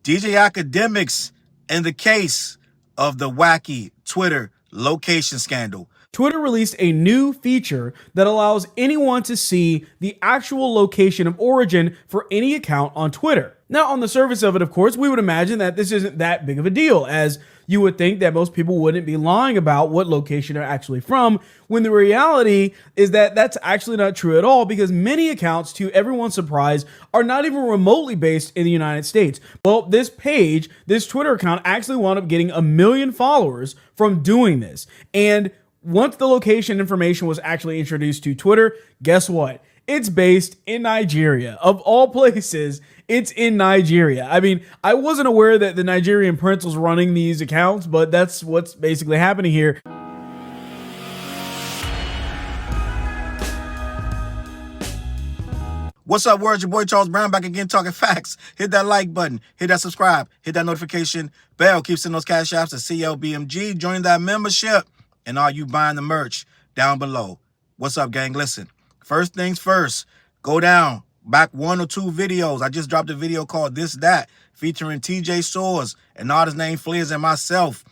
DJ Akademiks in the case of the wacky Twitter location scandal. Twitter released a new feature that allows anyone to see the actual location of origin for any account on Twitter. Now, on the surface of it, of course, we would imagine that this isn't that big of a deal, as you would think that most people wouldn't be lying about what location they're actually from, when the reality is that that's actually not true at all, because many accounts, to everyone's surprise, are not even remotely based in the United States. Well, this page, this Twitter account, actually wound up getting 1 million followers from doing this. And once the location information was actually introduced to Twitter, guess what? It's based in Nigeria. Of all places, it's in Nigeria. I mean, I wasn't aware that the Nigerian prince was running these accounts, but that's what's basically happening here. What's up, world? Your boy Charles Brown back again talking facts. Hit that like button, hit that subscribe, hit that notification bell. Keep sending those cash apps to CLBMG. Join that membership. And are you buying the merch down below? What's up, gang? Listen, first things first, go down, back 1 or 2 videos. I just dropped a video called This That, featuring TJ Soars and artist named Fliz and myself.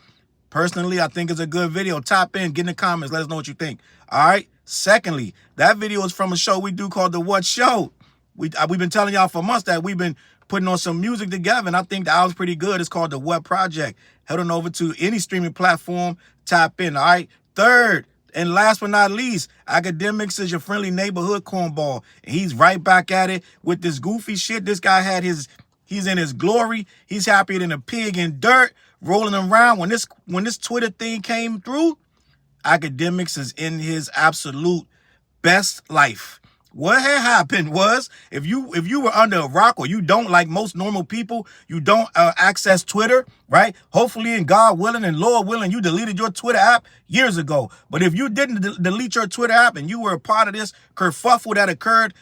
Personally, I think it's a good video. Tap in, get in the comments, let us know what you think. All right? Secondly, that video is from a show we do called The What Show. We've been telling y'all for months that we've been putting on some music together, and I think the album's pretty good. It's called The What Project. Head on over to any streaming platform, tap in, all right? Third, and last but not least, Akademiks is your friendly neighborhood cornball. And he's right back at it with this goofy shit. This guy had he's in his glory. He's happier than a pig in dirt, rolling around. When this Twitter thing came through, Akademiks is in his absolute best life. What had happened was, if you were under a rock, or you don't, like most normal people, you don't access Twitter, right? Hopefully, and God willing and Lord willing, you deleted your Twitter app years ago. But if you didn't delete your Twitter app and you were a part of this kerfuffle that occurred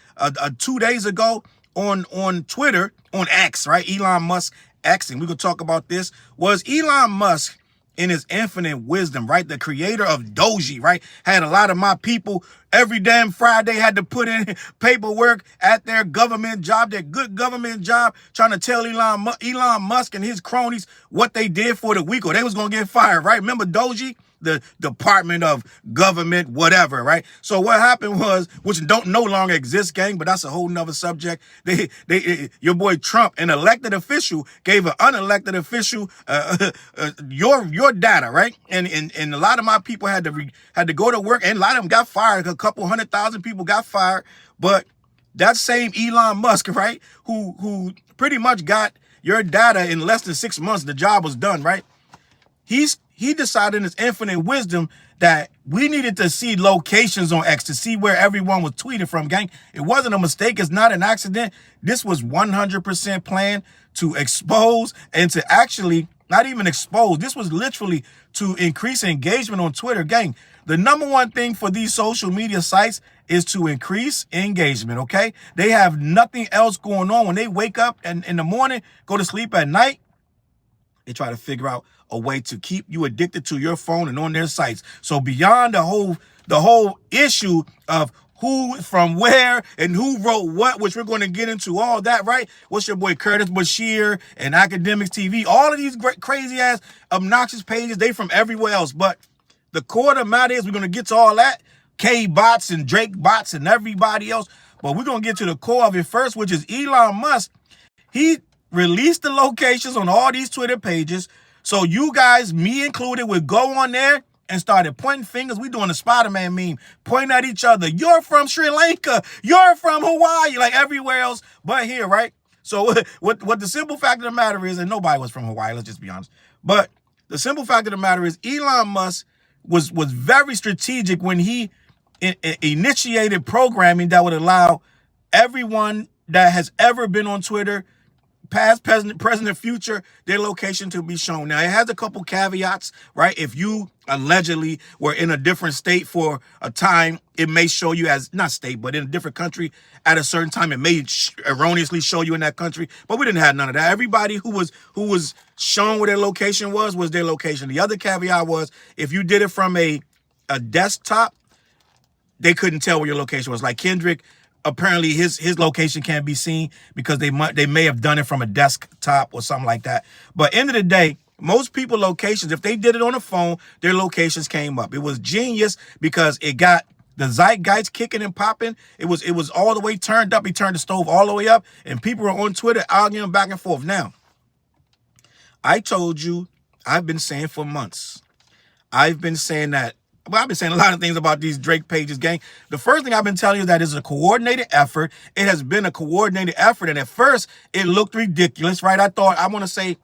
2 days ago on Twitter, on X, right? Elon Musk X, and we're going to talk about this, was Elon Musk, in his infinite wisdom, right? The creator of Doji, right? Had a lot of my people every damn Friday had to put in paperwork at their government job, their good government job, trying to tell Elon Musk and his cronies what they did for the week, or they was going to get fired, right? Remember Doji? The Department of Government, whatever, right? So what happened was, which don't no longer exist, gang, but that's a whole nother subject. Your boy Trump, an elected official, gave an unelected official your data, right? And a lot of my people had to go to work, and a lot of them got fired. A couple 100,000 people got fired. But that same Elon Musk, right, who pretty much got your data in less than 6 months, the job was done, right? He decided in his infinite wisdom that we needed to see locations on X to see where everyone was tweeting from, gang. It wasn't a mistake. It's not an accident. This was 100% planned to expose and to actually not even expose. This was literally to increase engagement on Twitter, gang. The #1 thing for these social media sites is to increase engagement, okay? They have nothing else going on. When they wake up and in the morning, go to sleep at night, they try to figure out a way to keep you addicted to your phone and on their sites. So beyond the whole issue of who from where and who wrote what, which we're going to get into all that, right? What's your boy Curtis Bashir and Akademiks TV? All of these great, crazy ass, obnoxious pages, they from everywhere else. But the core of the matter is we're going to get to all that. K-bots and Drake bots and everybody else. But we're going to get to the core of it first, which is Elon Musk. He released the locations on all these Twitter pages. So you guys, me included, would go on there and started pointing fingers. We doing the Spider-Man meme, pointing at each other. You're from Sri Lanka. You're from Hawaii, like everywhere else but here, right? So what the simple fact of the matter is, and nobody was from Hawaii, let's just be honest. But the simple fact of the matter is Elon Musk was very strategic when he initiated programming that would allow everyone that has ever been on Twitter, past, present, future, their location to be shown. Now, it has a couple caveats, right? If you allegedly were in a different state for a time, it may show you as, not state, but in a different country at a certain time. It may erroneously show you in that country, but we didn't have none of that. Everybody who was shown where their location was their location. The other caveat was if you did it from a desktop, they couldn't tell where your location was. Like Kendrick apparently his location can't be seen because they may have done it from a desktop or something like that. But end of the day, most people locations, if they did it on a phone, their locations came up. It was genius because it got the zeitgeist kicking and popping. It was all the way turned up. He turned the stove all the way up, and people were on Twitter arguing back and forth. Now, I told you, I've been saying for months. I've been saying that. Well, I've been saying a lot of things about these Drake pages, gang. The first thing I've been telling you that is a coordinated effort. It has been a coordinated effort. And at first, it looked ridiculous, right? I want to say,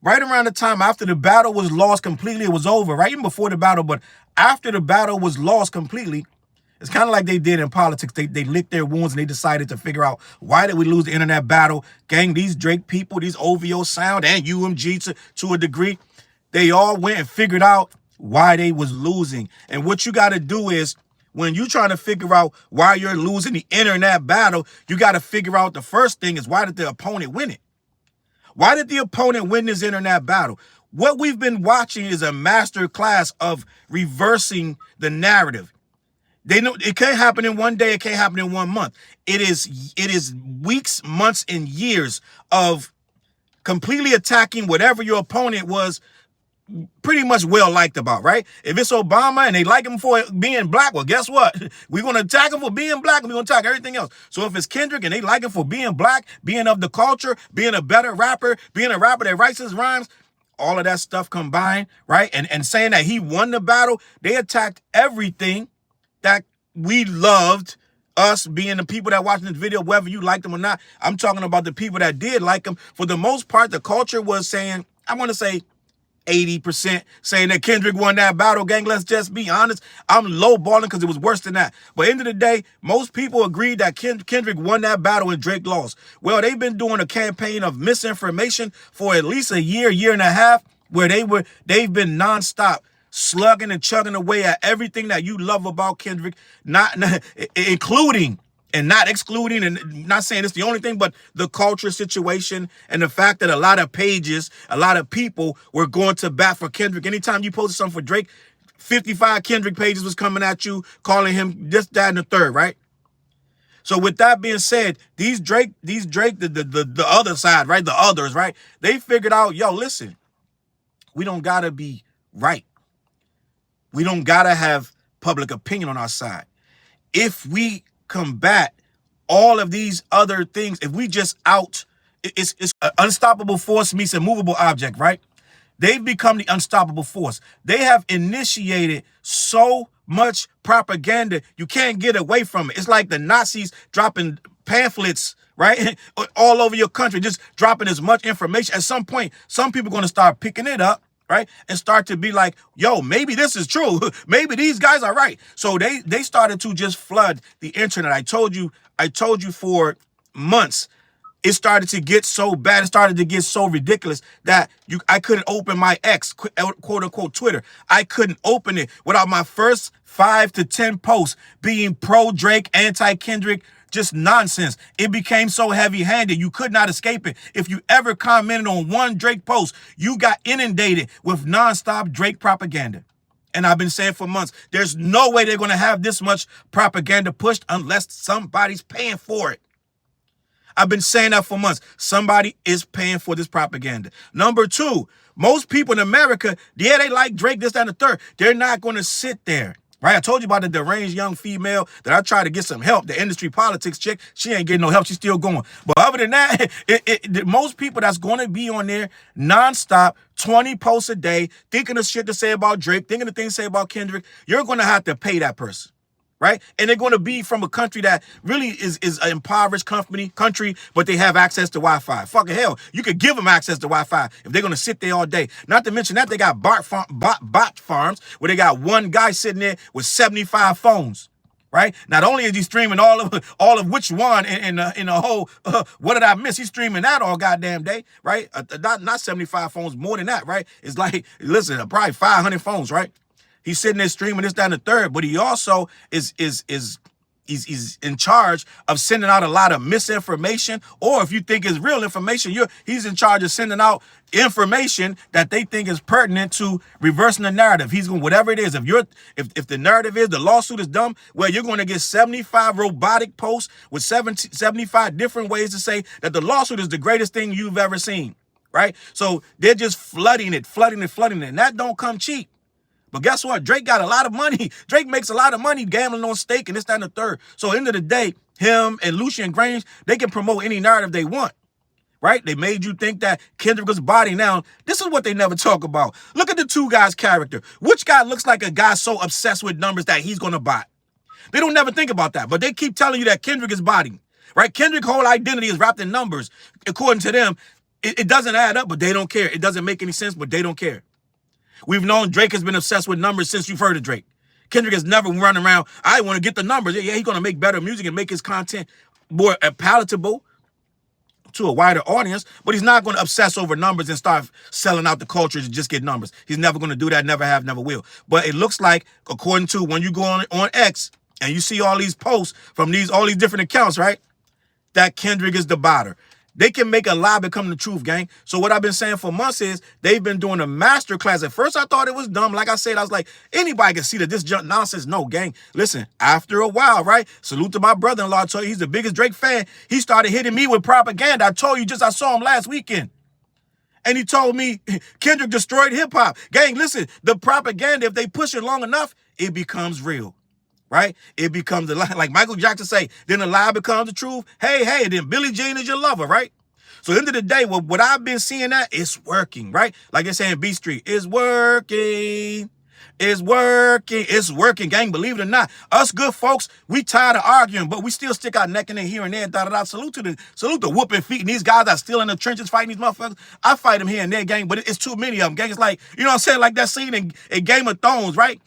right around the time after the battle was lost completely, it was over, right? Even before the battle, but after the battle was lost completely, it's kind of like they did in politics. They licked their wounds and they decided to figure out, why did we lose the internet battle? Gang, these Drake people, these OVO Sound and UMG to a degree, they all went and figured out why they was losing. And what you got to do is, when you're trying to figure out why you're losing the internet battle, you got to figure out the first thing is, why did the opponent win it? Why did the opponent win this internet battle? What we've been watching is a master class of reversing the narrative. They know it can't happen in one day. It can't happen in 1 month. It is weeks, months, and years of completely attacking whatever your opponent was pretty much well liked about, right? If it's Obama and they like him for being black, well, guess what? We're going to attack him for being black, and we're going to attack everything else. So if it's Kendrick and they like him for being black, being of the culture, being a better rapper, being a rapper that writes his rhymes, all of that stuff combined, right? And saying that he won the battle, they attacked everything that we loved, us being the people that watching this video, whether you liked them or not. I'm talking about the people that did like them. For the most part, the culture was saying, I want to say 80% saying that Kendrick won that battle, gang. Let's just be honest. I'm lowballing because it was worse than that. But end of the day, most people agreed that Kendrick won that battle and Drake lost. Well, they've been doing a campaign of misinformation for at least a year and a half, where they've been nonstop slugging and chugging away at everything that you love about Kendrick, not including and not excluding, and not saying it's the only thing, but the culture situation and the fact that a lot of pages, a lot of people were going to bat for Kendrick. Anytime you posted something for Drake, 55 Kendrick pages was coming at you, calling him this, that, and the third, right? So with that being said, these Drake, the other side, right? The others, right? They figured out, yo, listen, we don't gotta be right. We don't gotta have public opinion on our side. If we combat all of these other things, if we just it's an unstoppable force meets a movable object, right? They've become the unstoppable force. They have initiated so much propaganda, you can't get away from it. It's like the Nazis dropping pamphlets, right? All over your country, just dropping as much information. At some point, some people are going to start picking it up, right? And start to be like, yo, maybe this is true. Maybe these guys are right. So they started to just flood the internet. I told you for months, it started to get so bad. It started to get so ridiculous that I couldn't open my X, quote unquote Twitter. I couldn't open it without my first 5 to 10 posts being pro Drake, anti Kendrick, just nonsense. It became so heavy-handed, you could not escape it. If you ever commented on one Drake post, you got inundated with nonstop Drake propaganda. And I've been saying for months, there's no way they're going to have this much propaganda pushed unless somebody's paying for it. I've been saying that for months. Somebody is paying for this propaganda. Number two, most people in America, yeah, they like Drake, this, that, and the third. They're not going to sit there. Right? I told you about the deranged young female that I tried to get some help, the industry politics chick. She ain't getting no help. She's still going. But other than that, most people that's going to be on there nonstop, 20 posts a day, thinking of shit to say about Drake, thinking of things to say about Kendrick, you're going to have to pay that person. Right? And they're going to be from a country that really is an impoverished country, but they have access to Wi-Fi. Fucking hell, you could give them access to Wi-Fi if they're going to sit there all day. Not to mention that they got bot farms where they got one guy sitting there with 75 phones. Right? Not only is he streaming all of which one in a whole, what did I miss? He's streaming that all goddamn day, right? Not 75 phones, more than that, right? It's like, listen, probably 500 phones, right? He's sitting there streaming this, that, and the third, but he also is he's in charge of sending out a lot of misinformation, or if you think it's real information, he's in charge of sending out information that they think is pertinent to reversing the narrative. He's going, whatever it is. If the narrative is the lawsuit is dumb, well, you're going to get 75 robotic posts with 75 different ways to say that the lawsuit is the greatest thing you've ever seen, right? So they're just flooding it, and that don't come cheap. But guess what? Drake got a lot of money. Drake makes a lot of money gambling on stake and this, that, and the third. So at the end of the day, him and Lucian Grange, they can promote any narrative they want, right? They made you think that Kendrick was body. Now, this is what they never talk about. Look at the two guys' character. Which guy looks like a guy so obsessed with numbers that he's going to buy? They don't never think about that, but they keep telling you that Kendrick is body, right? Kendrick's whole identity is wrapped in numbers. According to them, it doesn't add up, but they don't care. It doesn't make any sense, but they don't care. We've known Drake has been obsessed with numbers since you've heard of Drake. Kendrick has never run around, I want to get the numbers. Yeah, he's going to make better music and make his content more palatable to a wider audience, but he's not going to obsess over numbers and start selling out the culture to just get numbers. He's never going to do that, never have, never will. But it looks like, according to when you go on X and you see all these posts from all these different accounts, right, that Kendrick is the botter. They can make a lie become the truth, gang. So what I've been saying for months is they've been doing a master class. At first, I thought it was dumb. Like I said, I was like, anybody can see that this junk nonsense. No, gang. Listen, after a while, right? Salute to my brother-in-law. I told you he's the biggest Drake fan. He started hitting me with propaganda. I told you I saw him last weekend. And he told me Kendrick destroyed hip-hop. Gang, listen, the propaganda, if they push it long enough, it becomes real. Right? It becomes a lie. Like Michael Jackson say, then the lie becomes the truth. Hey, then Billie Jean is your lover, right? So at the end of the day, what I've been seeing that, it's working, right? Like they say in B Street, it's working. It's working, gang. Believe it or not, us good folks, we tired of arguing, but we still stick our neck in there here and there. Salute the whooping feet. And these guys are still in the trenches fighting these motherfuckers. I fight them here and there, gang, but it's too many of them, gang. It's like, you know what I'm saying? Like that scene in Game of Thrones, right?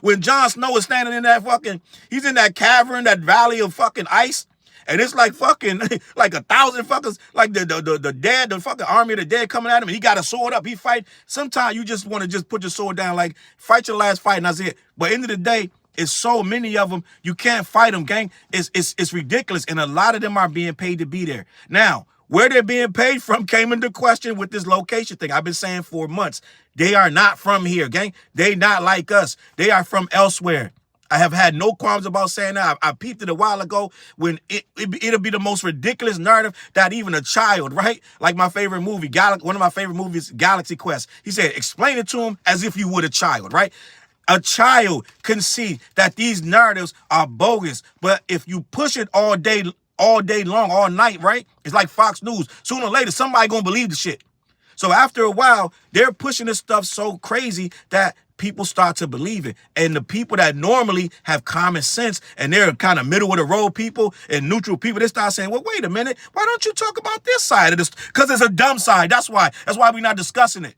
When Jon Snow is standing in that he's in that cavern, that valley of fucking ice. And it's like fucking, like 1,000 fuckers, like the dead, the fucking army of the dead coming at him, and he got a sword up, he fight. Sometimes you just want to just put your sword down, like, fight your last fight, and that's it. But at the end of the day, it's so many of them, you can't fight them, gang. It's ridiculous, and a lot of them are being paid to be there. Now, where they're being paid from came into question with this location thing. I've been saying for months, they are not from here, gang. They not like us. They are from elsewhere. I have had no qualms about saying that. I peeped it a while ago when it'll be the most ridiculous narrative that even a child, right? Like my favorite movie, one of my favorite movies, Galaxy Quest. He said, explain it to him as if you would a child, right? A child can see that these narratives are bogus, but if you push it all day long, all night, right? It's like Fox News. Sooner or later, somebody gonna believe the shit. So after a while, they're pushing this stuff so crazy that people start to believe it. And the people that normally have common sense and they're kind of middle of the road people and neutral people, they start saying, well, wait a minute, why don't you talk about this side of this? Because it's a dumb side. That's why we're not discussing it.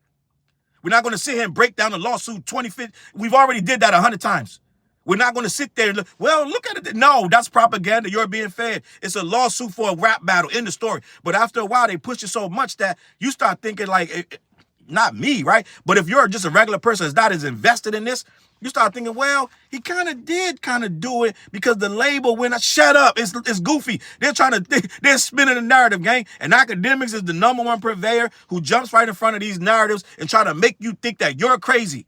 We're not going to sit here and break down the lawsuit 2050. We've already did that 100 times. We're not going to sit there and look, well, look at it. No, that's propaganda. You're being fed. It's a lawsuit for a rap battle. End of story. But after a while, they push it so much that you start thinking like, not me, right? But if you're just a regular person that's not as invested in this, you start thinking, well, he kind of did do it because the label went, shut up. It's goofy. They're spinning the narrative, gang. And Akademiks is the #1 purveyor who jumps right in front of these narratives and try to make you think that you're crazy,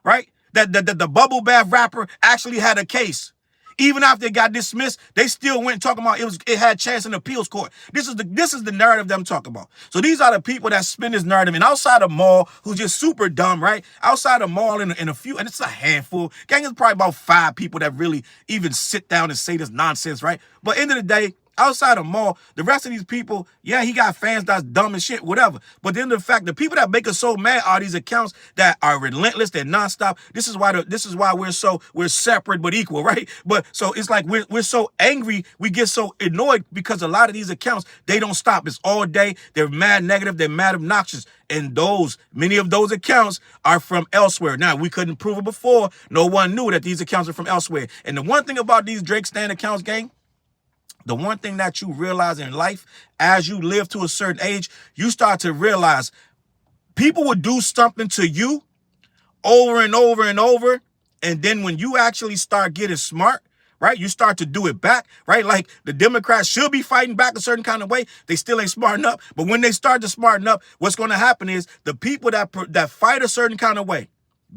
right? That the bubble bath rapper actually had a case. Even after it got dismissed, they still went talking about it had chance in the appeals court. This is the narrative that I'm talking about. So these are the people that spin this narrative. And outside of Maul, who's just super dumb, right? Outside of Maul and a few, and it's a handful. Gang is probably about 5 people that really even sit down and say this nonsense, right? But end of the day, outside of Maul, the rest of these people, yeah, he got fans that's dumb as shit, whatever. But then the fact, the people that make us so mad are these accounts that are relentless, they're nonstop. This is why we're separate but equal, right? But so it's like we're so angry, we get so annoyed because a lot of these accounts, they don't stop. It's all day. They're mad negative, they're mad obnoxious. And many of those accounts are from elsewhere. Now, we couldn't prove it before. No one knew that these accounts are from elsewhere. And the one thing about these Drake Stan accounts, gang, the one thing that you realize in life, as you live to a certain age, you start to realize people would do something to you over and over and over. And then when you actually start getting smart, right? You start to do it back, right? Like the Democrats should be fighting back a certain kind of way. They still ain't smarting up. But when they start to smarten up, what's going to happen is the people that fight a certain kind of way,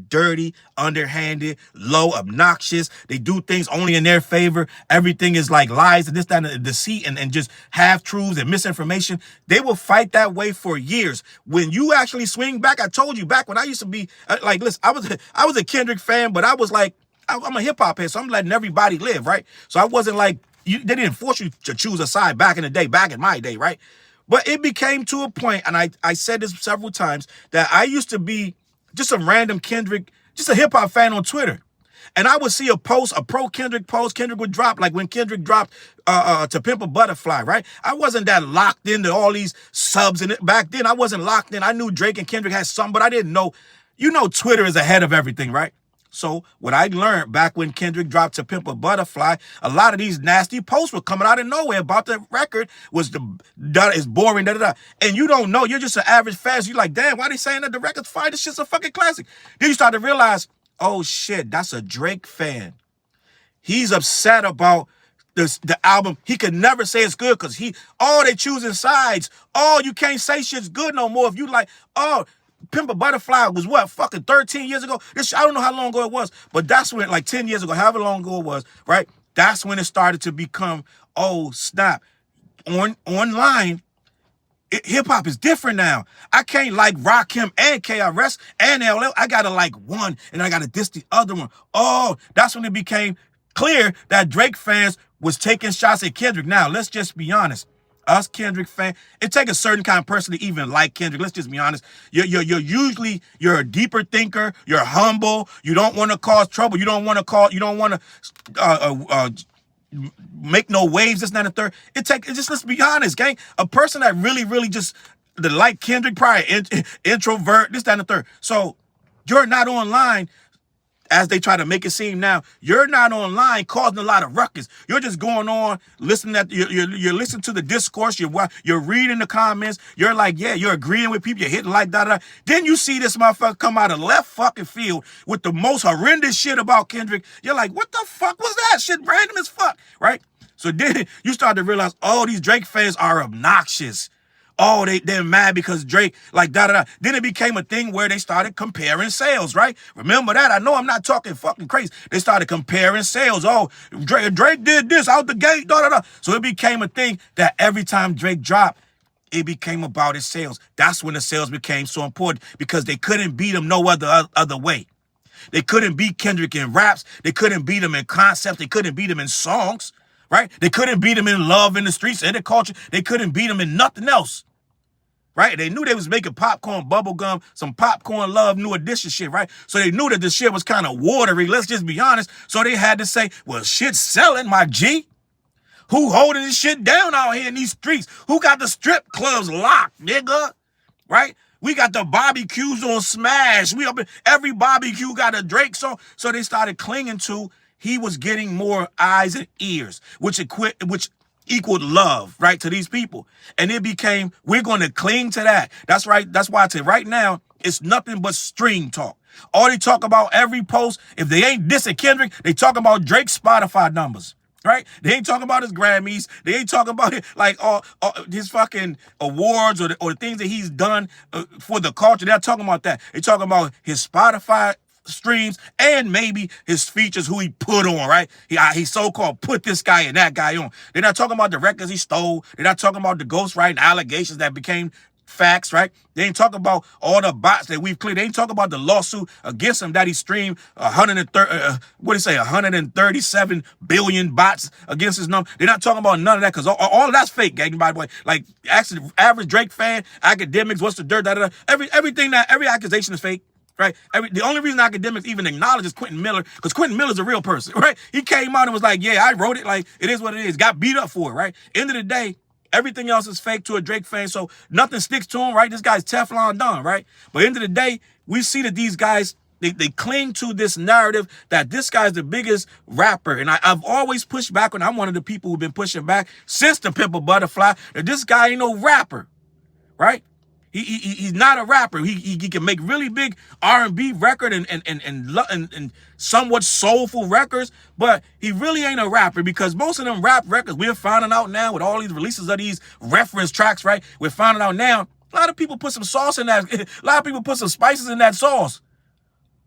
dirty, underhanded, low, obnoxious. They do things only in their favor. Everything is like lies and this, that, and deceit and just half-truths and misinformation. They will fight that way for years. When you actually swing back, I told you back when I used to be, like, listen, I was a Kendrick fan, but I was like, I'm a hip-hop head, so I'm letting everybody live, right? So I wasn't like, they didn't force you to choose a side back in the day, back in my day, right? But it became to a point, and I said this several times, that I used to be just a random Kendrick, just a hip hop fan on Twitter. And I would see a post, a pro Kendrick post, Kendrick would drop, like when Kendrick dropped To Pimp a Butterfly, right? I wasn't that locked into all these subs. And back then, I wasn't locked in. I knew Drake and Kendrick had some, but I didn't know. You know, Twitter is ahead of everything, right? So what I learned back when Kendrick dropped To Pimp a Butterfly, a lot of these nasty posts were coming out of nowhere about the record is boring, da-da-da. And you don't know. You're just an average fan. So you're like, damn, why are they saying that the record's fire? This shit's a fucking classic. Then you start to realize, oh, shit, that's a Drake fan. He's upset about the album. He could never say it's good because they choosing sides. Oh, you can't say shit's good no more if you like, Pimp a Butterfly was what, fucking 13 years ago? I don't know how long ago it was, but that's when, like 10 years ago, however long ago it was, right? That's when it started to become, oh, snap. Online, hip-hop is different now. I can't like Rakim and KRS and LL. I gotta like one, and I gotta diss the other one. Oh, that's when it became clear that Drake fans was taking shots at Kendrick. Now, let's just be honest. Us Kendrick fans, it takes a certain kind of person to even like Kendrick. Let's just be honest. You're a deeper thinker. You're humble. You don't want to cause trouble. You don't want to make no waves. This, that, and the third. Let's be honest, gang. A person that really just like Kendrick, probably introvert. This, that, and the third. So you're not online. As they try to make it seem now, you're not online causing a lot of ruckus. You're just going on listening you're listening to the discourse. You're reading the comments. You're like, yeah, you're agreeing with people. You're hitting like da. Then you see this motherfucker come out of left fucking field with the most horrendous shit about Kendrick. You're like, what the fuck was that shit? Random as fuck, right? So then you start to realize, oh, these Drake fans are obnoxious. Oh, they're mad because Drake, like, da-da-da. Then it became a thing where they started comparing sales, right? Remember that? I know I'm not talking fucking crazy. They started comparing sales. Oh, Drake did this out the gate, da-da-da. So it became a thing that every time Drake dropped, it became about his sales. That's when the sales became so important because they couldn't beat him no other way. They couldn't beat Kendrick in raps. They couldn't beat him in concepts. They couldn't beat him in songs. Right? They couldn't beat him in love in the streets and the culture. They couldn't beat him in nothing else. Right? They knew they was making popcorn, bubble gum, some popcorn love, new edition shit, right? So they knew that the shit was kind of watery. Let's just be honest. So they had to say, well, shit's selling, my G. Who holding this shit down out here in these streets? Who got the strip clubs locked, nigga? Right? We got the barbecues on Smash. Every barbecue got a Drake song. So they started clinging to. He was getting more eyes and ears, which equaled love, right, to these people. And it became, we're going to cling to that. That's right. That's why I say right now, it's nothing but stream talk. All they talk about every post, if they ain't dissing Kendrick, they talk about Drake's Spotify numbers, right? They ain't talking about his Grammys. They ain't talking about it, like all his fucking awards or the things that he's done for the culture. They're not talking about that. They talking about his Spotify streams and maybe his features, who he put on, right? He so-called put this guy and that guy on. They're not talking about the records he stole. They're not talking about the ghostwriting allegations that became facts, right? They ain't talking about all the bots that we've cleared. They ain't talking about the lawsuit against him that he streamed 137 billion bots against his number. They're not talking about none of that because all of that's fake, gang, by the way. Like, actually, average Drake fan, Akademiks, what's the dirt, da-da-da. Every accusation is fake. Right? The only reason Akademiks even acknowledges Quentin Miller, because Quentin Miller's a real person, right? He came out and was like, yeah, I wrote it, like, it is what it is. Got beat up for it, right? End of the day, everything else is fake to a Drake fan, so nothing sticks to him, right? This guy's Teflon Don, right? But end of the day, we see that these guys, they cling to this narrative that this guy's the biggest rapper. And I've always pushed back, and I'm one of the people who've been pushing back since the Pimp a Butterfly, that this guy ain't no rapper, right? He's not a rapper. He can make really big R&B record and somewhat soulful records, but he really ain't a rapper because most of them rap records we're finding out now with all these releases of these reference tracks, right? We're finding out now a lot of people put some sauce in that. A lot of people put some spices in that sauce.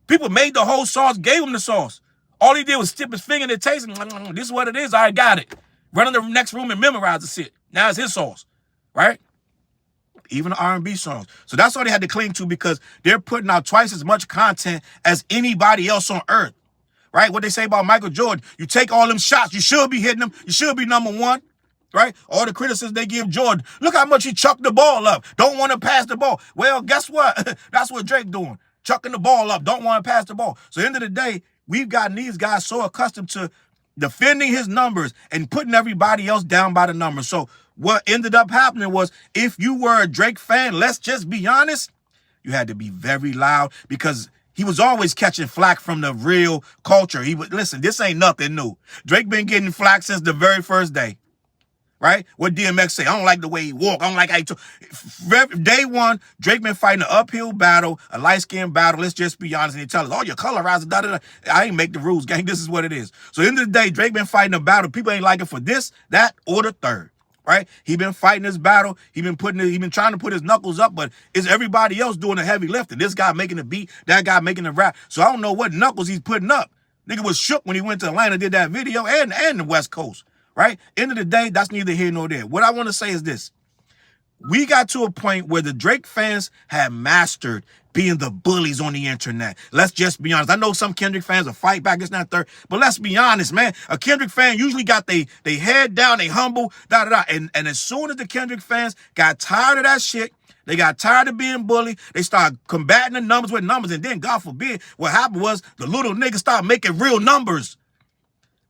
People made the whole sauce, gave him the sauce. All he did was tip his finger and it tasted. This is what it is. I got it. Run in the next room and memorize the shit. Now it's his sauce, right? Even the R&B songs. So that's all they had to cling to because they're putting out twice as much content as anybody else on earth, right? What they say about Michael Jordan, you take all them shots, you should be hitting them, you should be number one, right? All the criticisms they give Jordan, look how much he chucked the ball up, don't want to pass the ball. Well, guess what? That's what Drake doing, chucking the ball up, don't want to pass the ball. So at the end of the day, we've gotten these guys so accustomed to defending his numbers and putting everybody else down by the numbers. So what ended up happening was if you were a Drake fan, let's just be honest, you had to be very loud because he was always catching flack from the real culture. He would listen, this ain't nothing new. Drake been getting flack since the very first day. Right? What DMX say? I don't like the way he walk. I don't like how he talk. Day one, Drake been fighting an uphill battle, a light-skinned battle. Let's just be honest. And he tell us, oh, you're colorized, da-da-da. I ain't make the rules, gang. This is what it is. So at the end of the day, Drake been fighting a battle. People ain't like it for this, that, or the third. Right? He been fighting this battle. He been trying to put his knuckles up, but it's everybody else doing the heavy lifting. This guy making the beat, that guy making the rap. So I don't know what knuckles he's putting up. Nigga was shook when he went to Atlanta, did that video, and the West Coast. Right? End of the day, that's neither here nor there. What I want to say is this. We got to a point where the Drake fans have mastered being the bullies on the internet. Let's just be honest. I know some Kendrick fans will fight back, this, not third, but let's be honest, man. A Kendrick fan usually got they head down, they humble, da-da-da. And as soon as the Kendrick fans got tired of that shit, they got tired of being bullied. They started combating the numbers with numbers. And then, God forbid, what happened was the little niggas started making real numbers.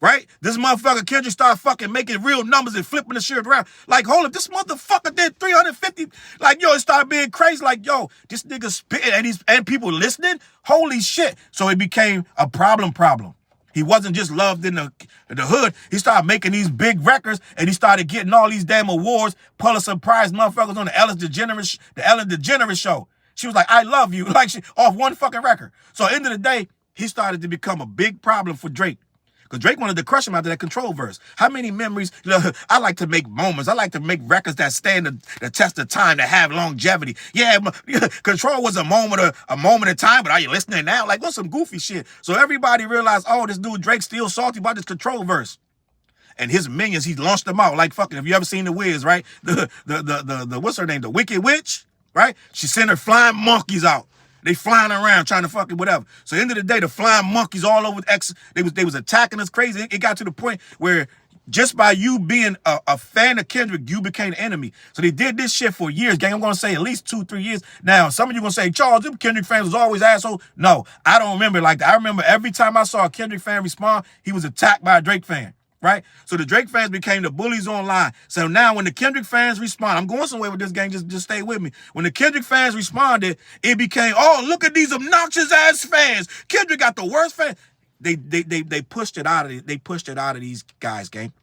Right? This motherfucker Kendrick started fucking making real numbers and flipping the shit around. Like, hold up, this motherfucker did 350. Like, yo, it started being crazy. Like, yo, this nigga spitting and people listening. Holy shit. So it became a problem. He wasn't just loved in the hood. He started making these big records and he started getting all these damn awards. Pulitzer Prize motherfuckers on the Ellen DeGeneres show. She was like, I love you. Like, off one fucking record. So at the end of the day, he started to become a big problem for Drake. Because Drake wanted to crush him after that Control verse. How many memories? You know, I like to make moments. I like to make records that stand the test of time, that have longevity. Yeah, Control was a moment of time, but are you listening now? Like, what's some goofy shit? So everybody realized, oh, this dude Drake's still salty about this Control verse. And his minions, he launched them out. Like, fucking, have you ever seen The Wiz, right? The what's her name? The Wicked Witch, right? She sent her flying monkeys out. They flying around trying to fucking whatever. So at the end of the day, the flying monkeys all over X, they was attacking us crazy. It got to the point where just by you being a fan of Kendrick, you became an enemy. So they did this shit for years, gang. I'm going to say at least 2-3 years. Now, some of you going to say, Charles, them Kendrick fans was always asshole. No, I don't remember like that. I remember every time I saw a Kendrick fan respond, he was attacked by a Drake fan. Right? So the Drake fans became the bullies online. So now when the Kendrick fans respond, I'm going somewhere with this gang, just stay with me. When the Kendrick fans responded, it became, oh, look at these obnoxious ass fans. Kendrick got the worst fans. They pushed it out of these guys, gang.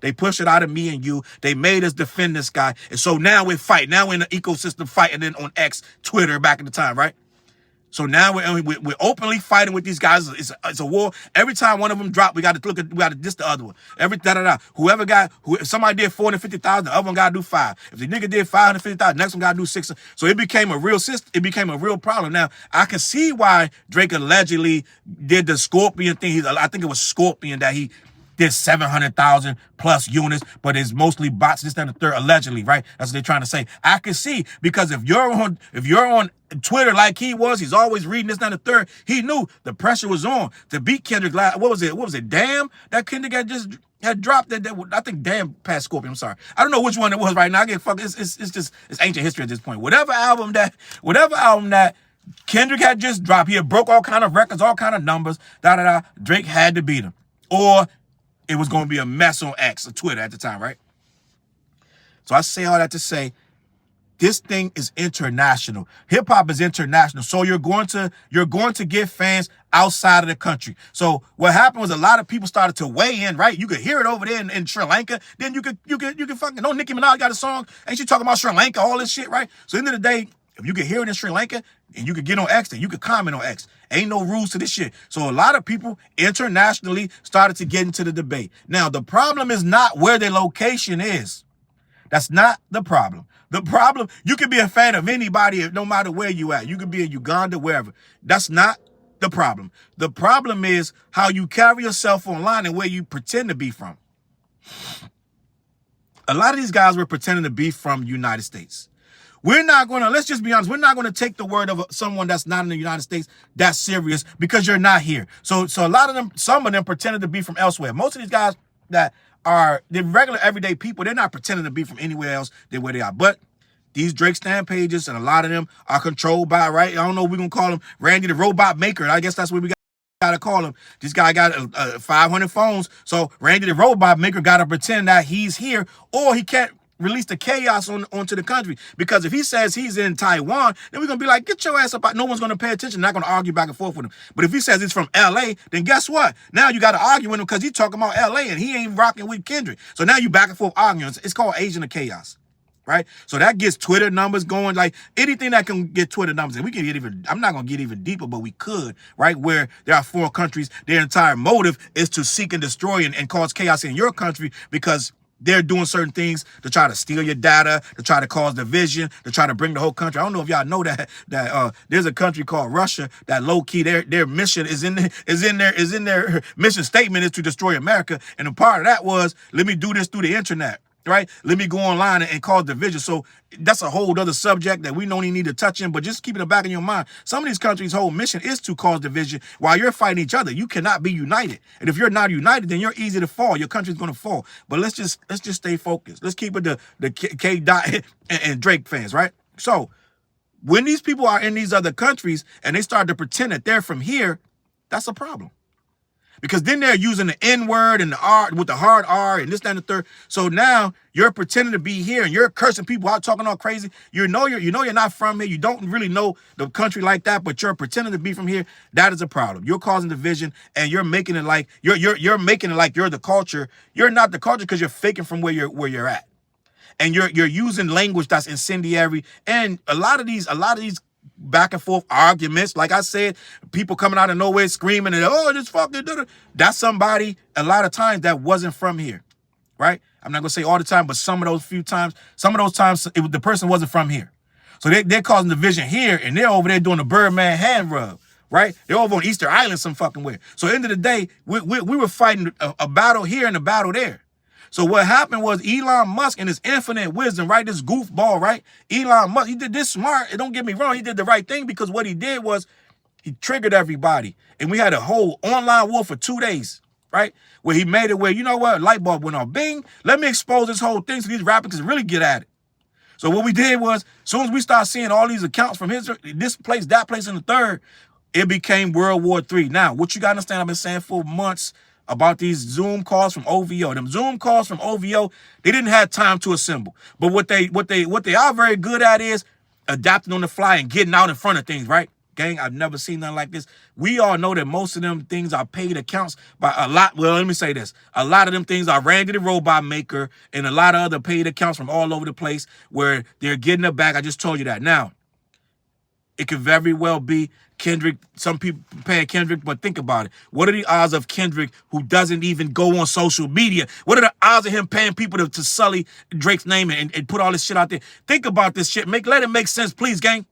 They pushed it out of me and you. They made us defend this guy. And so now we're fighting. Now we're in the ecosystem fighting then on X, Twitter back in the time, right? So now we're openly fighting with these guys. It's a war. Every time one of them drop, we got to diss the other one. If somebody did 450,000, the other one got to do 5. If the nigga did 550,000, next one got to do 6. So it became a real system. It became a real problem. Now I can see why Drake allegedly did the Scorpion thing. I think it was Scorpion that he did 700,000 plus units, but it's mostly bots, this, and the third, allegedly, right? That's what they're trying to say. I can see, because if you're on Twitter like he was, he's always reading this, and the third, he knew the pressure was on to beat Kendrick. What was it? Damn, that Kendrick had dropped that. I think Damn past Scorpion. I'm sorry, I don't know which one it was right now. I get fucked. It's ancient history at this point. Whatever album that Kendrick had just dropped, he had broke all kind of records, all kind of numbers. Drake had to beat him, or it was going to be a mess on X or Twitter at the time, right? So I say all that to say, this thing is international. Hip hop is international. So you're going to get fans outside of the country. So what happened was a lot of people started to weigh in, right? You could hear it over there in Sri Lanka. Then you could fucking know Nicki Minaj got a song. Ain't she talking about Sri Lanka, all this shit, right? So at the end of the day, If you can hear it in Sri Lanka and you can get on X, then you can comment on X. Ain't no rules to this shit. So a lot of people internationally started to get into the debate. Now, the problem is not where their location is. That's not the problem. The problem, you can be a fan of anybody no matter where you at. You could be in Uganda, wherever. That's not the problem. The problem is how you carry yourself online and where you pretend to be from. A lot of these guys were pretending to be from United States. We're not going to, let's just be honest, we're not going to take the word of someone that's not in the United States that serious because you're not here. So a lot of them, some of them pretended to be from elsewhere. Most of these guys that are the regular everyday people, they're not pretending to be from anywhere else than where they are. But these Drake Stan pages, and a lot of them are controlled by, right? I don't know what we're going to call him, Randy the Robot Maker. I guess that's what we got to call him. This guy got 500 phones. So Randy the Robot Maker got to pretend that he's here, or he can't release the chaos onto the country. Because if he says he's in Taiwan, then we're going to be like, get your ass up. No one's going to pay attention. Not going to argue back and forth with him. But if he says he's from LA, then guess what? Now you got to argue with him because he's talking about LA and he ain't rocking with Kendrick. So now you back and forth arguing. It's called Agent of Chaos. Right? So that gets Twitter numbers going, like anything that can get Twitter numbers. And we can get even, I'm not going to get even deeper, but we could, right? Where there are 4 countries, their entire motive is to seek and destroy and cause chaos in your country because they're doing certain things to try to steal your data, to try to cause division, to try to bring the whole country. I don't know if y'all know that there's a country called Russia that low key their mission is in their mission statement is to destroy America, and a part of that was let me do this through the internet. Right? Let me go online and cause division. So that's a whole other subject that we don't even need to touch in, but just keep it in the back of your mind. Some of these countries' whole mission is to cause division while you're fighting each other. You cannot be united. And if you're not united, then you're easy to fall. Your country's going to fall. But let's just stay focused. Let's keep it the K. Dot and Drake fans, right? So when these people are in these other countries and they start to pretend that they're from here, that's a problem. Because then they're using the N-word and the R with the hard R and this, that, and the third. So now you're pretending to be here and you're cursing people out, talking all crazy. You know you're not from here. You don't really know the country like that, but you're pretending to be from here. That is a problem. You're causing division and you're making it like you're making it like you're the culture. You're not the culture because you're faking from where you're at. And you're using language that's incendiary. And a lot of these back and forth arguments, like I said, people coming out of nowhere screaming and this fucking that's somebody a lot of times that wasn't from here, right? I'm not gonna say all the time, but some of those times the person wasn't from here. So they're causing division here and they're over there doing the Birdman hand rub, right? They're over on Easter Island some fucking way. So at the end of the day, we were fighting a battle here and a battle there. So what happened was Elon Musk and his infinite wisdom, right? This goofball, right? Elon Musk, he did this smart. And don't get me wrong, he did the right thing because what he did was he triggered everybody. And we had a whole online war for 2 days, right? Where he made it where, you know what? Light bulb went on. Bing, let me expose this whole thing so these rappers can really get at it. So what we did was, as soon as we start seeing all these accounts from this place, that place, and the third, it became World War III. Now, what you got to understand, I've been saying for months, about these Zoom calls from OVO. Them Zoom calls from OVO, they didn't have time to assemble. But what they are very good at is adapting on the fly and getting out in front of things, right? Gang, I've never seen nothing like this. We all know that most of them things are paid accounts by a lot. Well, let me say this. A lot of them things are Randy the Robot Maker and a lot of other paid accounts from all over the place where they're getting it back. I just told you that. Now, it could very well be Kendrick, some people paying Kendrick, but think about it. What are the odds of Kendrick, who doesn't even go on social media? What are the odds of him paying people to sully Drake's name and put all this shit out there? Think about this shit. Let it make sense, please, gang.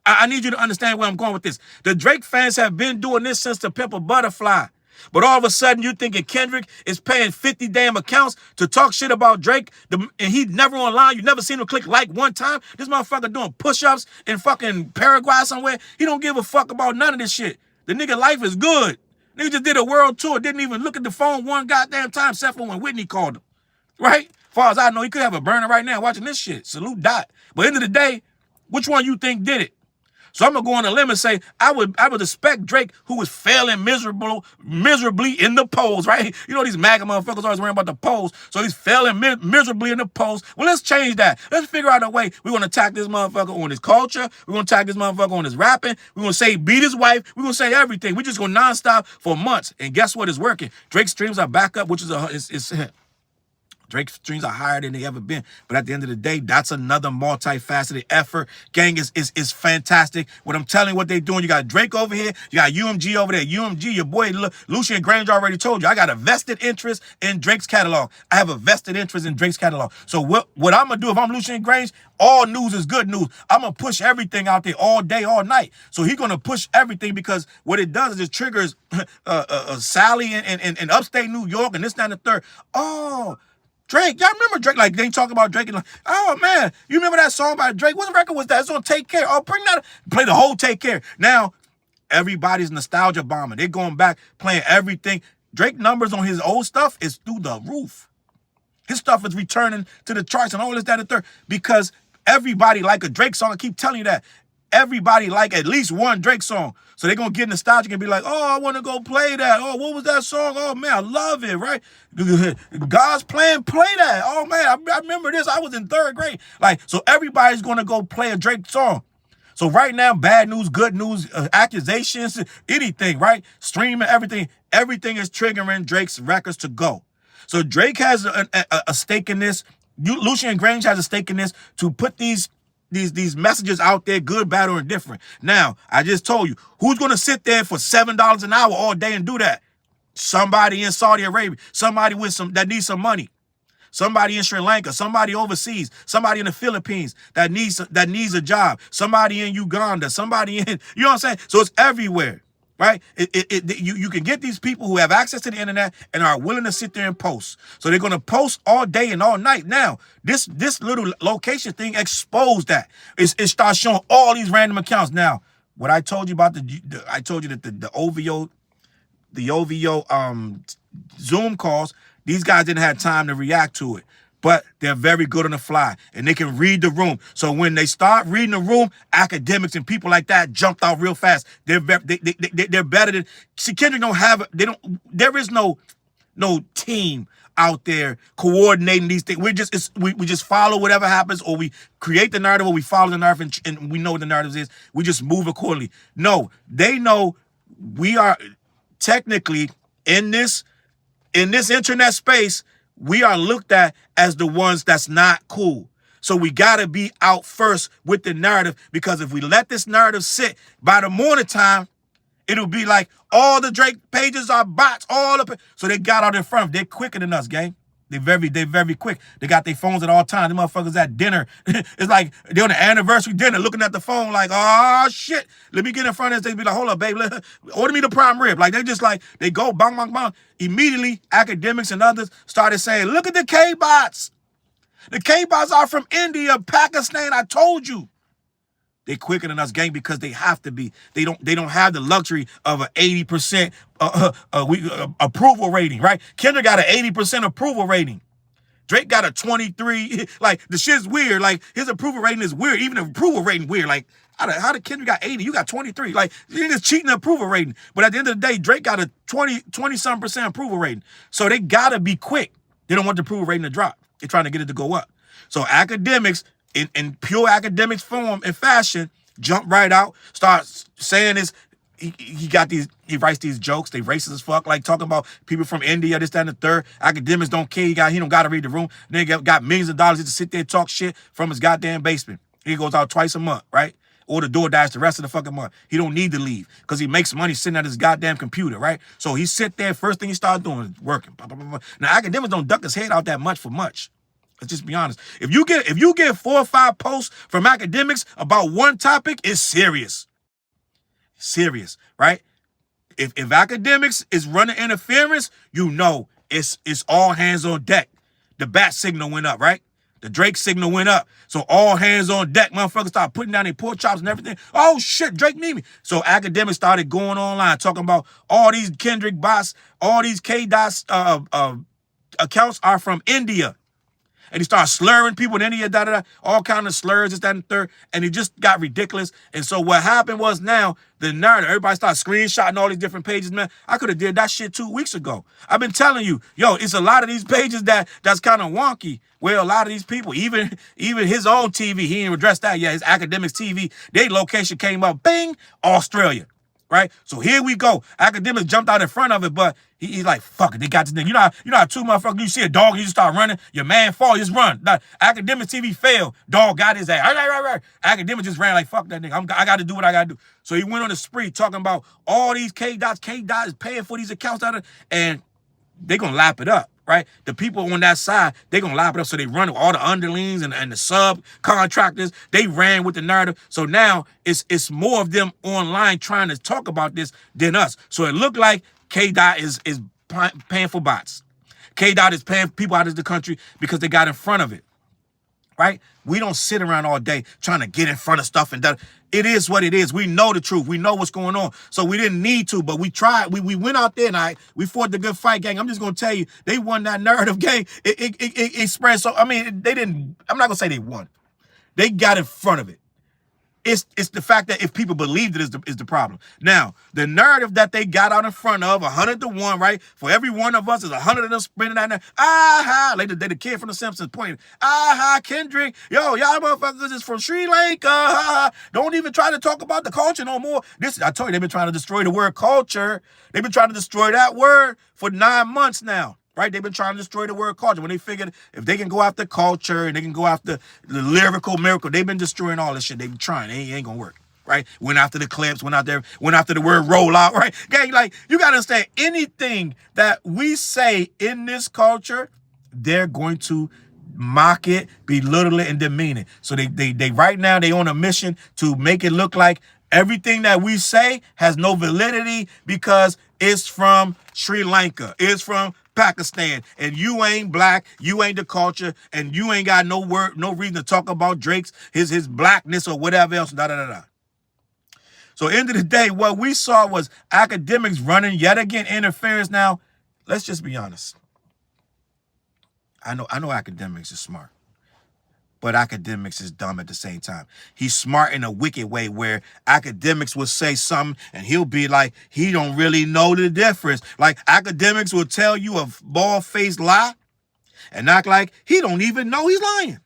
I need you to understand where I'm going with this. The Drake fans have been doing this since the Pimp a Butterfly. But all of a sudden, you thinking Kendrick is paying 50 damn accounts to talk shit about Drake, and he never online. You never seen him click like one time. This motherfucker doing push-ups in fucking Paraguay somewhere. He don't give a fuck about none of this shit. The nigga life is good. Nigga just did a world tour. Didn't even look at the phone one goddamn time, except for when Whitney called him. Right? As far as I know, he could have a burner right now watching this shit. Salute Dot. But end of the day, which one you think did it? So I'm gonna go on a limb and say I would expect Drake, who was failing miserably in the polls, right? You know these MAGA motherfuckers always worrying about the polls, so he's failing miserably in the polls. Well, let's change that. Let's figure out a way. We're gonna attack this motherfucker on his culture. We're gonna attack this motherfucker on his rapping. We're gonna say beat his wife. We're gonna say everything. We just go nonstop for months, and guess what is working? Drake's streams are back up, which is Drake's streams are higher than they ever been. But at the end of the day, that's another multifaceted effort. Gang is fantastic. What I'm telling you, what they're doing, you got Drake over here, you got UMG over there. UMG, your boy Lucian Granger already told you, I got a vested interest in Drake's catalog. I have a vested interest in Drake's catalog. So what I'm going to do if I'm Lucian Granger, all news is good news. I'm going to push everything out there all day, all night. So he's going to push everything because what it does is it triggers Sally in upstate New York and this, that, and the third. Oh, Drake, y'all remember Drake? Like, they talk about Drake and like, oh, man, you remember that song by Drake? What record was that? It's on Take Care. Oh, bring that. Play the whole Take Care. Now, everybody's nostalgia bombing. They're going back, playing everything. Drake numbers on his old stuff is through the roof. His stuff is returning to the charts and all this, that, and the third because everybody like a Drake song. I keep telling you that. Everybody like at least one Drake song. So they're going to get nostalgic and be like, oh, I want to go play that. Oh, what was that song? Oh, man, I love it, right? God's plan, play that. Oh, man, I remember this. I was in 3rd grade. Like, so everybody's going to go play a Drake song. So right now, bad news, good news, accusations, anything, right? Streaming, everything is triggering Drake's records to go. So Drake has a stake in this. Lucian Granger has a stake in this to put these messages out there, good, bad, or indifferent. Now, I just told you, who's going to sit there for $7 an hour all day and do that? Somebody in Saudi Arabia, somebody that needs some money, somebody in Sri Lanka, somebody overseas, somebody in the Philippines that needs a job, somebody in Uganda, somebody in, you know what I'm saying? So it's everywhere. Right? You can get these people who have access to the internet and are willing to sit there and post. So they're going to post all day and all night. Now, this little location thing exposed that. It starts showing all these random accounts. Now, what I told you about I told you that the OVO Zoom calls, these guys didn't have time to react to it. But they're very good on the fly, and they can read the room. So when they start reading the room, academics and people like that jumped out real fast. They're better than. See, Kendrick there is no team out there coordinating these things. We just follow whatever happens, or we create the narrative, or we follow the narrative, and we know what the narrative is. We just move accordingly. No, they know we are technically in this internet space. We are looked at as the ones that's not cool. So we got to be out first with the narrative, because if we let this narrative sit, by the morning time, it'll be like all the Drake pages are bots, so they got out in front. They're quicker than us, gang. They're very quick. They got their phones at all times. The motherfuckers at dinner. It's like they're on the anniversary dinner looking at the phone like, oh, shit. Let me get in front of this. They be like, hold up, babe. Order me the prime rib. Like, they go bang, bang, bang. Immediately, Akademiks and others started saying, look at the K-bots. The K-bots are from India, Pakistan. I told you. They quicker than us, gang, because they have to be. They don't have the luxury of an 80% approval rating, right? Kendrick got an 80% approval rating. Drake got a 23. Like, the shit's weird. Like, his approval rating is weird. Even the approval rating weird. Like, how did Kendrick got 80? You got 23. Like, you're just cheating the approval rating. But at the end of the day, Drake got a 20-some% approval rating. So they gotta be quick. They don't want the approval rating to drop. They're trying to get it to go up. So Akademiks, in pure Akademiks form and fashion, jump right out, start saying this. He writes these jokes. They racist as fuck, like talking about people from India, this, that, and the third. Akademiks don't care. He don't got to read the room. Then got millions of dollars to sit there and talk shit from his goddamn basement. He goes out twice a month, right? Or the DoorDash the rest of the fucking month. He don't need to leave because he makes money sitting at his goddamn computer, right? So he sit there, first thing he started doing is working. Blah, blah, blah, blah. Now, Akademiks don't duck his head out that much for much. Let's just be honest. If you get 4 or 5 posts from Akademiks about one topic, it's serious. Serious, right? If Akademiks is running interference, you know it's all hands on deck. The bat signal went up, right? The Drake signal went up. So all hands on deck. Motherfuckers started putting down their pork chops and everything. Oh, shit, Drake need me. So Akademiks started going online, talking about all these Kendrick bots, all these K-Dots accounts are from India. And he started slurring people in India, all kind of slurs, this, that, and the third. And it just got ridiculous. And so what happened was now, the narrative, everybody started screenshotting all these different pages, man. I could have did that shit 2 weeks ago. I've been telling you, yo, it's a lot of these pages that's kind of wonky. Where a lot of these people, even his own TV, he didn't address that yet. His Akademiks TV, their location came up, bing, Australia. right? So here we go. Akademiks jumped out in front of it, but he's like, fuck it, they got this nigga. You know how two motherfuckers, you see a dog, you just start running, your man fall, you just run. Akademiks TV failed, dog got his ass. Right. Akademiks just ran like, fuck that nigga, I got to do what I got to do. So he went on a spree talking about all these K-Dots is paying for these accounts, and they going to lap it up. Right? The people on that side, they're going to lap it up. So they run with all the underlings and the subcontractors. They ran with the narrative. So now it's more of them online trying to talk about this than us. So it looked like K-Dot is paying for bots. K-Dot is paying people out of the country because they got in front of it. Right? We don't sit around all day trying to get in front of stuff and that. It is what it is. We know the truth. We know what's going on. So we didn't need to, but we tried. We went out there and we fought the good fight, gang. I'm just going to tell you, they won that narrative game. It spread. So, I mean, they didn't, I'm not going to say they won. They got in front of it. It's the fact that if people believed it is the problem. Now, the narrative that they got out in front of, 100 to 1, right? For every one of us, is 100 of them spinning that narrative. Aha! Like the kid from The Simpsons pointing. Aha, Kendrick. Yo, y'all motherfuckers is from Sri Lanka. Don't even try to talk about the culture no more. I told you, they've been trying to destroy the word culture. They've been trying to destroy that word for 9 months now. Right? They've been trying to destroy the word culture. When they figured if they can go after culture and they can go after the lyrical miracle, they've been destroying all this shit. They've been trying. It ain't gonna work. Right? Went after the clips, went after the word rollout, right? Gang, like, you gotta understand, anything that we say in this culture, they're going to mock it, belittle it, and demean it. So they right now, they on a mission to make it look like everything that we say has no validity because it's from Sri Lanka, it's from Pakistan, and you ain't black, you ain't the culture, and you ain't got no reason to talk about Drake's his blackness or whatever else. So end of the day, what we saw was Akademiks running yet again interference. Now, let's just be honest. I know Akademiks is smart, but Akademiks is dumb at the same time. He's smart in a wicked way where Akademiks will say something and he'll be like, he don't really know the difference. Like, Akademiks will tell you a bald-faced lie and act like he don't even know he's lying.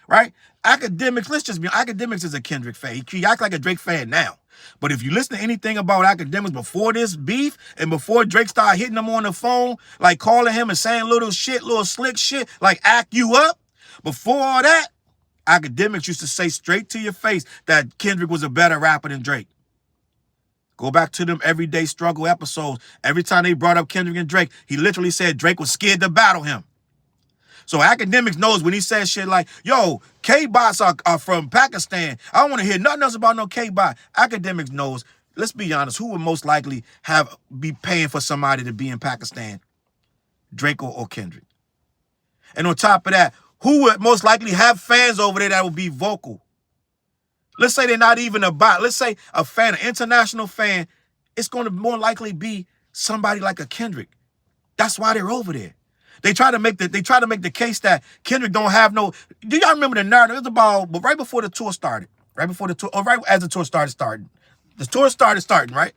Right? Akademiks is a Kendrick fan. He acts like a Drake fan now. But if you listen to anything about Akademiks before this beef and before Drake started hitting him on the phone, like calling him and saying little slick shit, like act you up, before all that, Akademiks used to say straight to your face that Kendrick was a better rapper than Drake. Go back to them everyday struggle episodes. Every time they brought up Kendrick and Drake, he literally said Drake was scared to battle him. So Akademiks knows when he says shit like, yo, K-bots are from Pakistan. I don't want to hear nothing else about no K-bot. Akademiks knows, let's be honest, who would most likely be paying for somebody to be in Pakistan? Drake or Kendrick. And on top of that, who would most likely have fans over there that would be vocal? Let's say they're not even a bot. Let's say a fan, an international fan, it's going to more likely be somebody like a Kendrick. That's why they're over there. They try to make the case that Kendrick don't have no. Do y'all remember the narrative? It was about, but right before the tour started, right as the tour started. The tour started starting, right?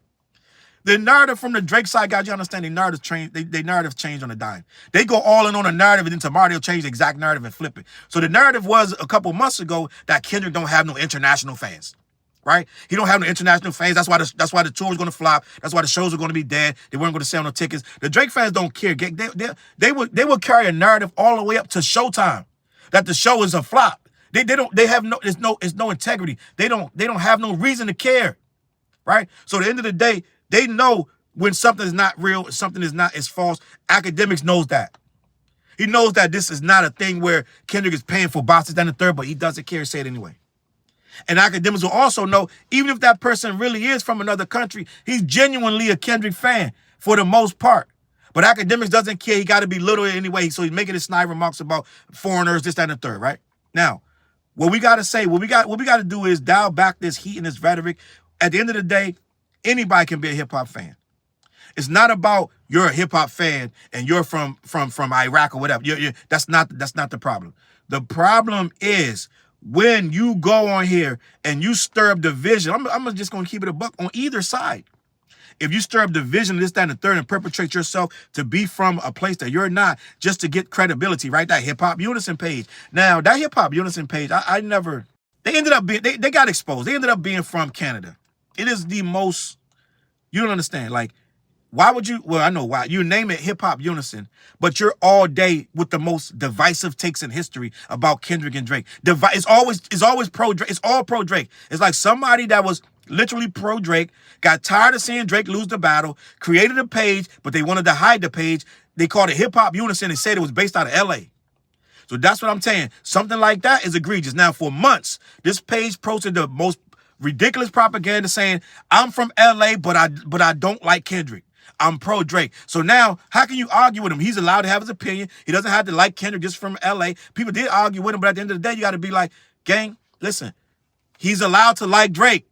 The narrative from the Drake side, guys, you understand, they narrative change on a dime. They go all in on a narrative, and then tomorrow they'll change the exact narrative and flip it. So the narrative was a couple months ago that Kendrick don't have no international fans, right? He don't have no international fans. That's why the tour was going to flop. That's why the shows were going to be dead. They weren't going to sell no tickets. The Drake fans don't care. They would carry a narrative all the way up to Showtime that the show is a flop. There's no integrity. They don't have no reason to care, right? So at the end of the day, they know when something is not real, something is false. Akademiks knows that. He knows that this is not a thing where Kendrick is paying for boxes down the third, but he doesn't care to say it anyway. And Akademiks will also know, even if that person really is from another country, he's genuinely a Kendrick fan for the most part. But Akademiks doesn't care. He got to be little anyway, so he's making his snide remarks about foreigners, this, that, and the third, right? Now, what we got to do is dial back this heat and this rhetoric. At the end of the day, anybody can be a hip-hop fan. It's not about you're a hip-hop fan and you're from Iraq or whatever. That's not the problem. The problem is when you go on here and you stir up division. I'm just going to keep it a buck on either side. If you stir up division, this, that, and the third, and perpetrate yourself to be from a place that you're not, just to get credibility, right? That hip-hop unison page. Now, that hip-hop unison page, they ended up being, they got exposed. They ended up being from Canada. It is the most You don't understand. Like, why would you? Well, I know why. You name it hip hop unison, but you're all day with the most divisive takes in history about Kendrick and Drake. It's always pro Drake. It's all pro Drake. It's like somebody that was literally pro Drake got tired of seeing Drake lose the battle, created a page, but they wanted to hide the page. They called it hip hop unison and said it was based out of LA. So that's what I'm saying. Something like that is egregious. Now, for months, this page posted the most ridiculous propaganda saying, I'm from LA, but I don't like Kendrick. I'm pro Drake. So now, how can you argue with him? He's allowed to have his opinion. He doesn't have to like Kendrick just from LA. People did argue with him, but at the end of the day, you got to be like, gang, listen, he's allowed to like Drake.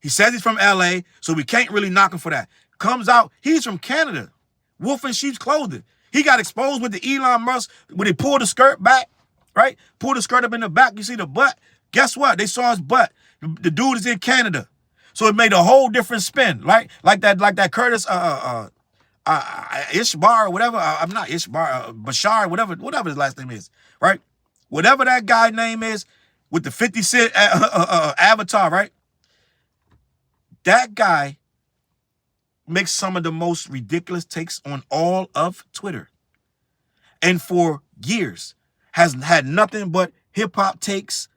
He says he's from LA, so we can't really knock him for that. Comes out, he's from Canada. Wolf in sheep's clothing. He got exposed with the Elon Musk when they pulled the skirt back, right? Pulled the skirt up in the back. You see the butt. Guess what? They saw his butt. The dude is in Canada. So it made a whole different spin, right? Like that Curtis Ishbar or whatever. I'm not Ishbar, Bashar, whatever his last name is, right? Whatever that guy name is with the 50 Cent avatar, right? That guy makes some of the most ridiculous takes on all of Twitter. And for years has had nothing but hip hop takes,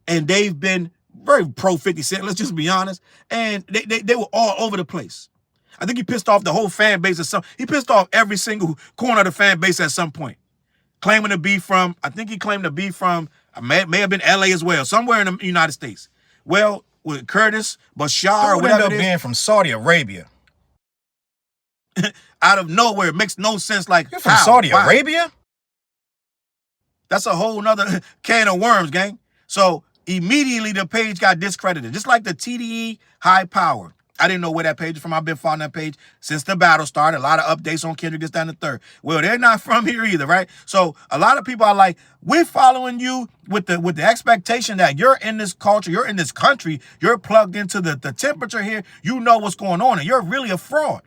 and they've been very pro 50 Cent, let's just be honest. And they were all over the place. I think he pissed off the whole fan base at some. He pissed off every single corner of the fan base at some point. Claiming to be from, I think he claimed to be from, may have been LA as well, somewhere in the United States. Well, with Curtis, Bashar, or whatever it is. Being from Saudi Arabia. Out of nowhere, it makes no sense. Like, you're from Saudi Arabia? That's a whole nother can of worms, gang. So immediately the page got discredited. Just like the TDE High Power. I didn't know where that page is from. I've been following that page since the battle started. A lot of updates on Kendrick gets down the third. Well, they're not from here either, right? So a lot of people are like, we're following you with the expectation that you're in this culture, you're in this country, you're plugged into the temperature here, you know what's going on, and you're really a fraud.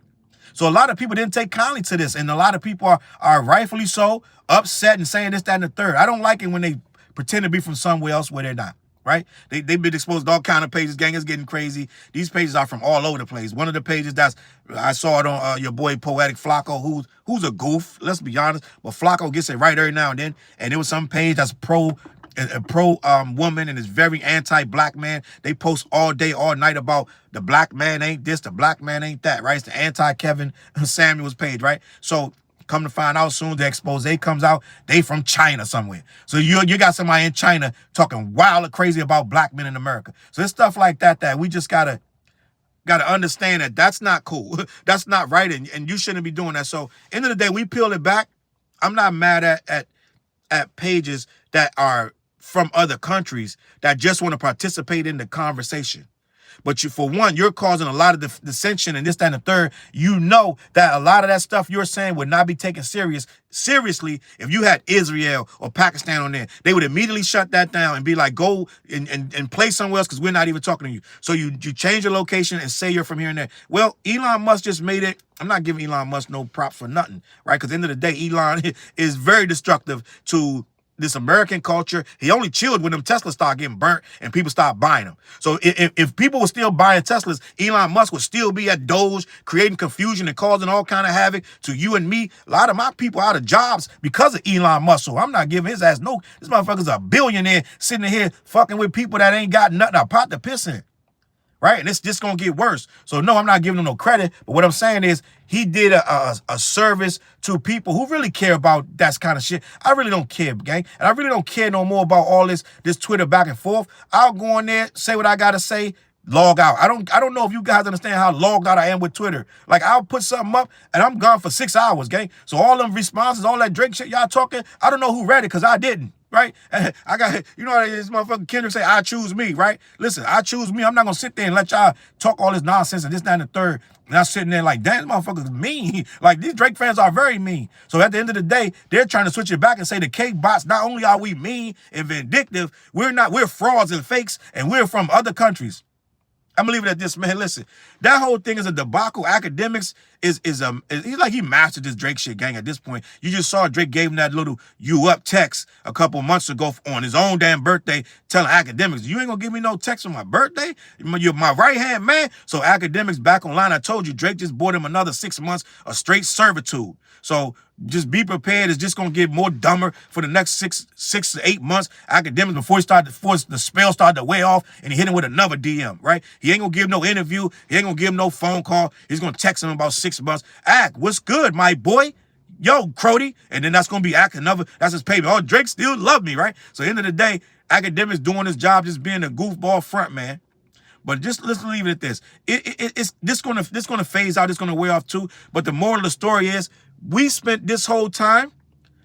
So a lot of people didn't take kindly to this, and a lot of people are rightfully so upset and saying this, that, and the third. I don't like it when they pretend to be from somewhere else where they're not. Right? They've been exposed to all kind of pages. Gang is getting crazy. These pages are from all over the place. One of the pages I saw it on your boy Poetic Flacco, who's a goof. Let's be honest. But Flacco gets it right every now and then. And there was some page that's pro woman and is very anti-black man. They post all day, all night about the black man ain't this, the black man ain't that. Right? It's the anti-Kevin Samuels page. Right? So come to find out soon, the expose comes out, they from China somewhere. So you got somebody in China talking wild and crazy about black men in America. So it's stuff like that we just gotta understand that that's not cool. That's not right, and you shouldn't be doing that. So end of the day, we peel it back. I'm not mad at pages that are from other countries that just want to participate in the conversation. But for one, you're causing a lot of dissension and this, that, and the third. You know that a lot of that stuff you're saying would not be taken seriously if you had Israel or Pakistan on there. They would immediately shut that down and be like, go and play somewhere else because we're not even talking to you. So you change your location and say you're from here and there. Well, Elon Musk just made it. I'm not giving Elon Musk no props for nothing, right? Because at the end of the day, Elon is very destructive to this American culture. He only chilled when them Teslas started getting burnt and people started buying them. So if people were still buying Teslas, Elon Musk would still be at Doge, creating confusion and causing all kind of havoc to you and me. A lot of my people out of jobs because of Elon Musk. So I'm not giving his ass no. This motherfucker's a billionaire sitting here fucking with people that ain't got nothing, a pot to piss in. Right? And it's just going to get worse. So, no, I'm not giving him no credit. But what I'm saying is he did a service to people who really care about that kind of shit. I really don't care, gang. And I really don't care no more about all this Twitter back and forth. I'll go in there, say what I got to say, log out. I don't know if you guys understand how logged out I am with Twitter. Like, I'll put something up and I'm gone for 6 hours, gang. So all them responses, all that Drake shit y'all talking, I don't know who read it because I didn't. Right? I got, you know how this motherfucking Kendrick say, I choose me, right? Listen, I choose me. I'm not going to sit there and let y'all talk all this nonsense and this, that, and the third. And I'm sitting there like, damn, this motherfucker's mean. Like, these Drake fans are very mean. So at the end of the day, they're trying to switch it back and say the K-bots, not only are we mean and vindictive, we're frauds and fakes and we're from other countries. I'm gonna leave it at this, man. Listen, that whole thing is a debacle. Akademiks is he's like he mastered this Drake shit, gang. At this point, you just saw Drake gave him that little "you up" text a couple months ago on his own damn birthday, telling Akademiks, "You ain't gonna give me no text on my birthday. You're my right hand man." So Akademiks back online. I told you Drake just bought him another 6 months of straight servitude. So just be prepared. It's just gonna get more dumber for the next six to 8 months. Akademiks before the spell started to wear off, and he hit him with another DM. Right? He ain't gonna give no interview. He ain't gonna give him no phone call. He's gonna text him about 6 months. Ak, what's good, my boy? Yo, Crody. And then that's gonna be Ak another. That's his payment. Oh, Drake still love me, right? So at the end of the day, Akademiks doing his job, just being a goofball front man. But just let's leave it at this. It's this gonna phase out. It's gonna wear off too. But the moral of the story is, we spent this whole time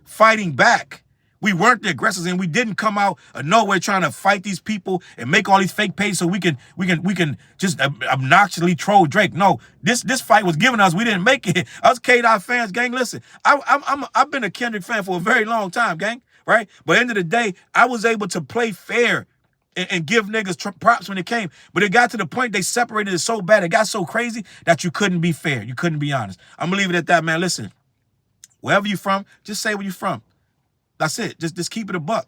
fighting back. We weren't the aggressors, and we didn't come out of nowhere trying to fight these people and make all these fake pages so we can just obnoxiously troll Drake. No, this fight was given us. We didn't make it. Us K-Dot fans, gang. Listen, I've been a Kendrick fan for a very long time, gang. Right? But at the end of the day, I was able to play fair and give niggas props when it came. But it got to the point they separated it so bad, it got so crazy that you couldn't be fair. You couldn't be honest. I'm gonna leave it at that, man. Listen, wherever you from, just say where you from. That's it. Just keep it a buck.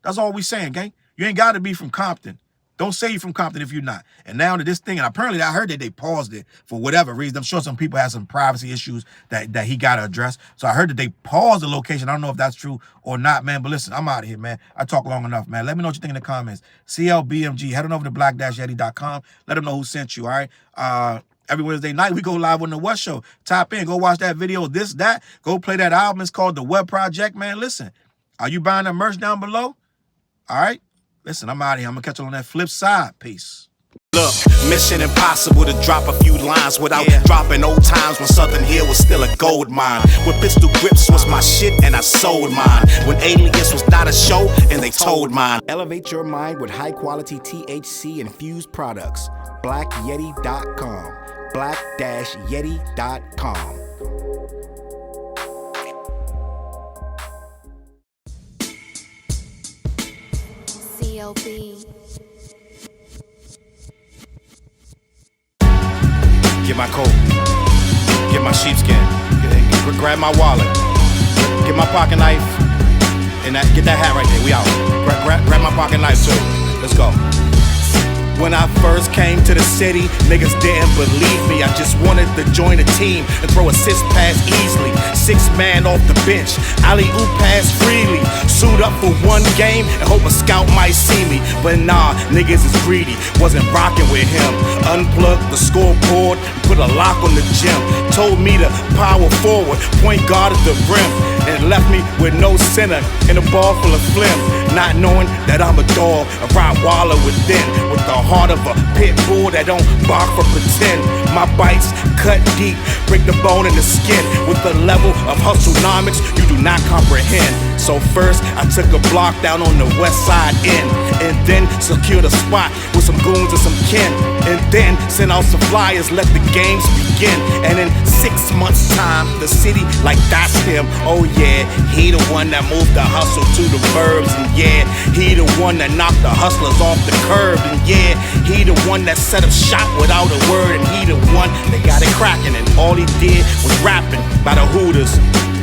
That's all we saying, gang. You ain't got to be from Compton. Don't say you're from Compton if you're not. And now to this thing, and apparently I heard that they paused it for whatever reason. I'm sure some people had some privacy issues that he got to address. So I heard that they paused the location. I don't know if that's true or not, man. But listen, I'm out of here, man. I talk long enough, man. Let me know what you think in the comments. CLBMG, head on over to black-yeti.com. Let them know who sent you, all right? Every Wednesday night, we go live on the West Show. Tap in, go watch that video, this, that. Go play that album. It's called The Web Project, man. Listen, are you buying that merch down below? All right? Listen, I'm out of here. I'm going to catch you on that flip side. Peace. Look, mission impossible to drop a few lines without dropping old times when Southern Hill was still a gold mine. When pistol grips was my shit and I sold mine. When Alias was not a show and they told mine. Elevate your mind with high quality THC infused products. BlackYeti.com. Black-Yeti.com. CLB. Get my coat. Get my sheepskin. Grab my wallet. Get my pocket knife. And get that hat right there. We out. Grab my pocket knife too. Let's go. When I first came to the city, niggas didn't believe me. I just wanted to join a team and throw assist pass easily. 6 man off the bench, alley-oop pass freely. Suit up for one game and hope a scout might see me. But nah, niggas is greedy, wasn't rocking with him. Unplugged the scoreboard, put a lock on the gym. Told me to power forward, point guard at the rim. And left me with no center and a ball full of phlegm. Not knowing that I'm a dog, a Rottweiler within. With the heart of a pit bull that don't bark for pretend. My bites cut deep, break the bone and the skin. With the level of hustlenomics you do not comprehend. So first I took a block down on the west side end. And then secured a spot with some goons and some kin. And then sent out some flyers, let the games begin. And in 6 months time, the city like that's him. Oh yeah, he the one that moved the hustle to the burbs. And yeah, he the one that knocked the hustlers off the curb. And yeah, he the one that set up shop without a word. And he the one that got it cracking. And all he did was rapping by the Hooters.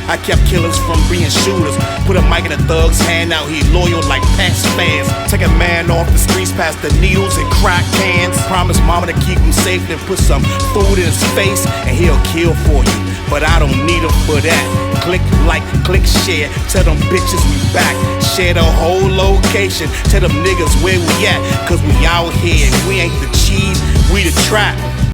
I kept killers from being shooters. Put a mic in a thug's hand, now he loyal like past fans. Take a man off the streets past the needles and crack cans. Promise mama to keep him safe and put some food in his face and he'll kill for you. But I don't need him for that. Click like, click share. Tell them bitches we back. Share the whole location. Tell them niggas where we at. Cause we out here and we ain't the cheese, we the trap.